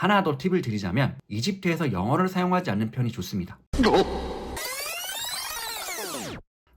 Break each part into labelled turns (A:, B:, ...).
A: 하나 더 팁을 드리자면 이집트에서 영어를 사용하지 않는 편이 좋습니다.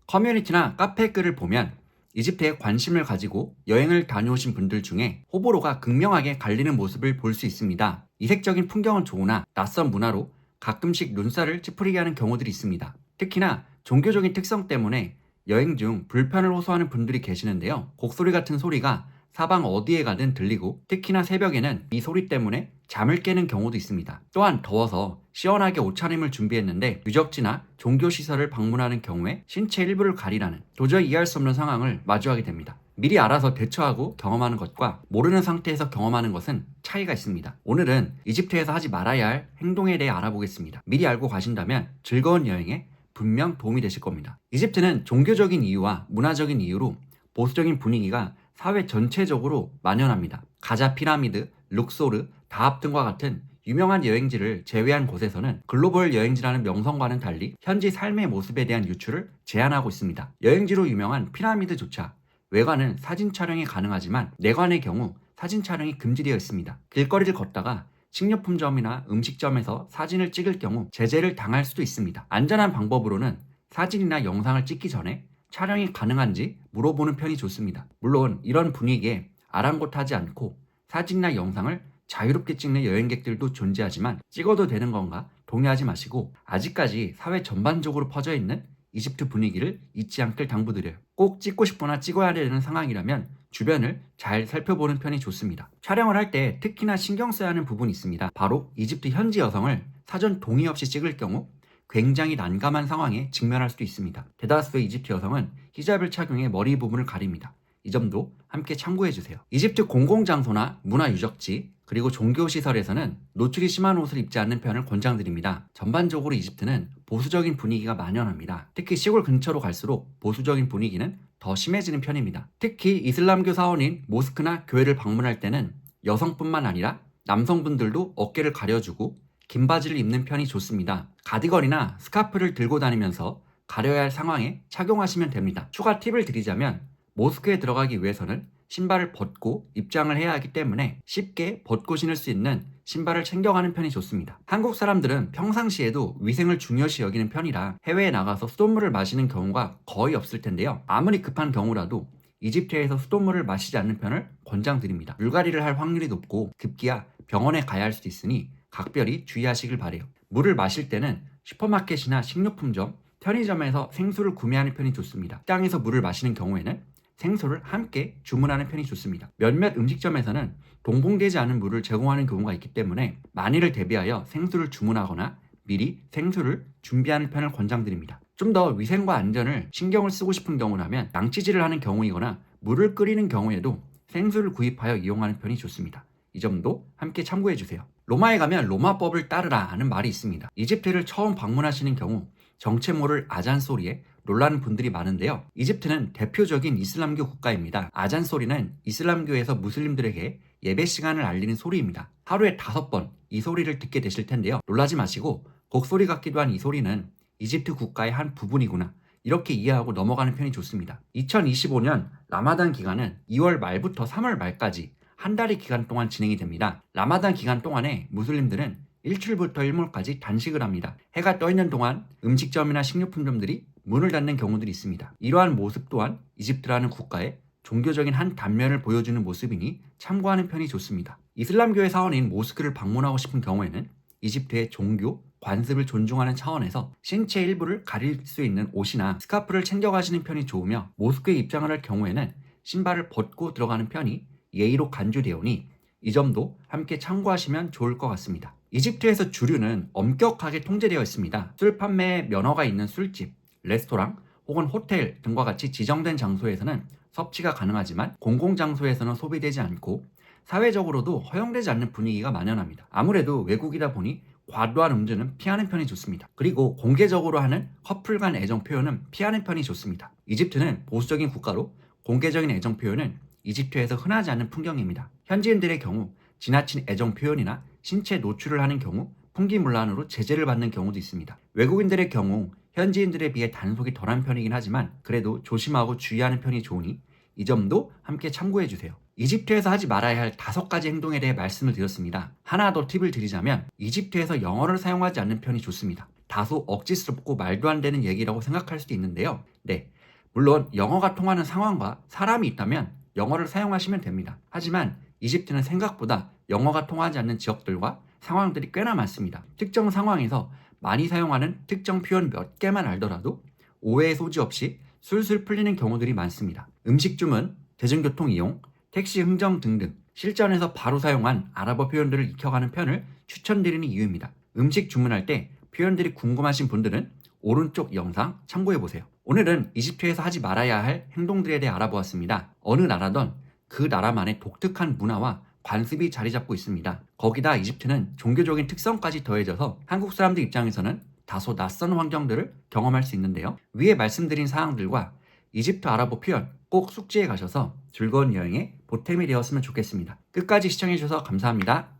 A: 커뮤니티나 카페 글을 보면 이집트에 관심을 가지고 여행을 다녀오신 분들 중에 호불호가 극명하게 갈리는 모습을 볼 수 있습니다. 이색적인 풍경은 좋으나 낯선 문화로 가끔씩 눈살을 찌푸리게 하는 경우들이 있습니다. 특히나 종교적인 특성 때문에 여행 중 불편을 호소하는 분들이 계시는데요. 곡소리 같은 소리가 사방 어디에 가든 들리고 특히나 새벽에는 이 소리 때문에 잠을 깨는 경우도 있습니다. 또한 더워서 시원하게 옷차림을 준비했는데 유적지나 종교시설을 방문하는 경우에 신체 일부를 가리라는 도저히 이해할 수 없는 상황을 마주하게 됩니다. 미리 알아서 대처하고 경험하는 것과 모르는 상태에서 경험하는 것은 차이가 있습니다. 오늘은 이집트에서 하지 말아야 할 행동에 대해 알아보겠습니다. 미리 알고 가신다면 즐거운 여행에 분명 도움이 되실 겁니다. 이집트는 종교적인 이유와 문화적인 이유로 보수적인 분위기가 사회 전체적으로 만연합니다. 가자 피라미드, 룩소르, 다합 등과 같은 유명한 여행지를 제외한 곳에서는 글로벌 여행지라는 명성과는 달리 현지 삶의 모습에 대한 유출을 제한하고 있습니다. 여행지로 유명한 피라미드조차 외관은 사진 촬영이 가능하지만 내관의 경우 사진 촬영이 금지되어 있습니다. 길거리를 걷다가 식료품점이나 음식점에서 사진을 찍을 경우 제재를 당할 수도 있습니다. 안전한 방법으로는 사진이나 영상을 찍기 전에 촬영이 가능한지 물어보는 편이 좋습니다. 물론 이런 분위기에 아랑곳하지 않고 사진이나 영상을 자유롭게 찍는 여행객들도 존재하지만 찍어도 되는 건가 동의하지 마시고 아직까지 사회 전반적으로 퍼져 있는 이집트 분위기를 잊지 않길 당부드려요. 꼭 찍고 싶거나 찍어야 되는 상황이라면 주변을 잘 살펴보는 편이 좋습니다. 촬영을 할 때 특히나 신경 써야 하는 부분이 있습니다. 바로 이집트 현지 여성을 사전 동의 없이 찍을 경우 굉장히 난감한 상황에 직면할 수도 있습니다. 대다수의 이집트 여성은 히잡을 착용해 머리 부분을 가립니다. 이 점도 함께 참고해주세요. 이집트 공공장소나 문화유적지 그리고 종교시설에서는 노출이 심한 옷을 입지 않는 편을 권장드립니다. 전반적으로 이집트는 보수적인 분위기가 만연합니다. 특히 시골 근처로 갈수록 보수적인 분위기는 더 심해지는 편입니다. 특히 이슬람교 사원인 모스크나 교회를 방문할 때는 여성뿐만 아니라 남성분들도 어깨를 가려주고 긴 바지를 입는 편이 좋습니다. 가디건이나 스카프를 들고 다니면서 가려야 할 상황에 착용하시면 됩니다. 추가 팁을 드리자면 모스크에 들어가기 위해서는 신발을 벗고 입장을 해야 하기 때문에 쉽게 벗고 신을 수 있는 신발을 챙겨가는 편이 좋습니다. 한국 사람들은 평상시에도 위생을 중요시 여기는 편이라 해외에 나가서 수돗물을 마시는 경우가 거의 없을 텐데요. 아무리 급한 경우라도 이집트에서 수돗물을 마시지 않는 편을 권장드립니다. 물갈이를 할 확률이 높고 급기야 병원에 가야 할 수도 있으니 각별히 주의하시길 바래요. 물을 마실 때는 슈퍼마켓이나 식료품점, 편의점에서 생수를 구매하는 편이 좋습니다. 식당에서 물을 마시는 경우에는 생수를 함께 주문하는 편이 좋습니다. 몇몇 음식점에서는 동봉되지 않은 물을 제공하는 경우가 있기 때문에 만일을 대비하여 생수를 주문하거나 미리 생수를 준비하는 편을 권장드립니다. 좀 더 위생과 안전을 신경을 쓰고 싶은 경우라면 양치질을 하는 경우이거나 물을 끓이는 경우에도 생수를 구입하여 이용하는 편이 좋습니다. 이 점도 함께 참고해주세요. 로마에 가면 로마법을 따르라 하는 말이 있습니다. 이집트를 처음 방문하시는 경우 정체 모를 아잔 소리에 놀라는 분들이 많은데요. 이집트는 대표적인 이슬람교 국가입니다. 아잔 소리는 이슬람교에서 무슬림들에게 예배 시간을 알리는 소리입니다. 하루에 5번 이 소리를 듣게 되실 텐데요. 놀라지 마시고 곡소리 같기도 한 이 소리는 이집트 국가의 한 부분이구나 이렇게 이해하고 넘어가는 편이 좋습니다. 2025년 라마단 기간은 2월 말부터 3월 말까지 한 달의 기간 동안 진행이 됩니다. 라마단 기간 동안에 무슬림들은 일출부터 일몰까지 단식을 합니다. 해가 떠 있는 동안 음식점이나 식료품점들이 문을 닫는 경우들이 있습니다. 이러한 모습 또한 이집트라는 국가의 종교적인 한 단면을 보여주는 모습이니 참고하는 편이 좋습니다. 이슬람교의 사원인 모스크를 방문하고 싶은 경우에는 이집트의 종교, 관습을 존중하는 차원에서 신체 일부를 가릴 수 있는 옷이나 스카프를 챙겨가시는 편이 좋으며 모스크에 입장을 할 경우에는 신발을 벗고 들어가는 편이 예의로 간주되오니 이 점도 함께 참고하시면 좋을 것 같습니다. 이집트에서 주류는 엄격하게 통제되어 있습니다. 술 판매 면허가 있는 술집, 레스토랑 혹은 호텔 등과 같이 지정된 장소에서는 섭취가 가능하지만 공공장소에서는 소비되지 않고 사회적으로도 허용되지 않는 분위기가 만연합니다. 아무래도 외국이다 보니 과도한 음주는 피하는 편이 좋습니다. 그리고 공개적으로 하는 커플 간 애정 표현은 피하는 편이 좋습니다. 이집트는 보수적인 국가로 공개적인 애정 표현은 이집트에서 흔하지 않은 풍경입니다. 현지인들의 경우 지나친 애정 표현이나 신체 노출을 하는 경우 풍기문란으로 제재를 받는 경우도 있습니다. 외국인들의 경우 현지인들에 비해 단속이 덜한 편이긴 하지만 그래도 조심하고 주의하는 편이 좋으니 이 점도 함께 참고해주세요. 이집트에서 하지 말아야 할 5가지 행동에 대해 말씀을 드렸습니다. 하나 더 팁을 드리자면 이집트에서 영어를 사용하지 않는 편이 좋습니다. 다소 억지스럽고 말도 안 되는 얘기라고 생각할 수도 있는데요. 네, 물론 영어가 통하는 상황과 사람이 있다면 영어를 사용하시면 됩니다. 하지만 이집트는 생각보다 영어가 통하지 않는 지역들과 상황들이 꽤나 많습니다. 특정 상황에서 많이 사용하는 특정 표현 몇 개만 알더라도 오해의 소지 없이 술술 풀리는 경우들이 많습니다. 음식 주문, 대중교통 이용, 택시 흥정 등등 실전에서 바로 사용한 아랍어 표현들을 익혀가는 편을 추천드리는 이유입니다. 음식 주문할 때 표현들이 궁금하신 분들은 오른쪽 영상 참고해보세요. 오늘은 이집트에서 하지 말아야 할 행동들에 대해 알아보았습니다. 어느 나라든 그 나라만의 독특한 문화와 관습이 자리 잡고 있습니다. 거기다 이집트는 종교적인 특성까지 더해져서 한국 사람들 입장에서는 다소 낯선 환경들을 경험할 수 있는데요. 위에 말씀드린 사항들과 이집트 아랍어 표현 꼭 숙지해 가셔서 즐거운 여행의 보탬이 되었으면 좋겠습니다. 끝까지 시청해주셔서 감사합니다.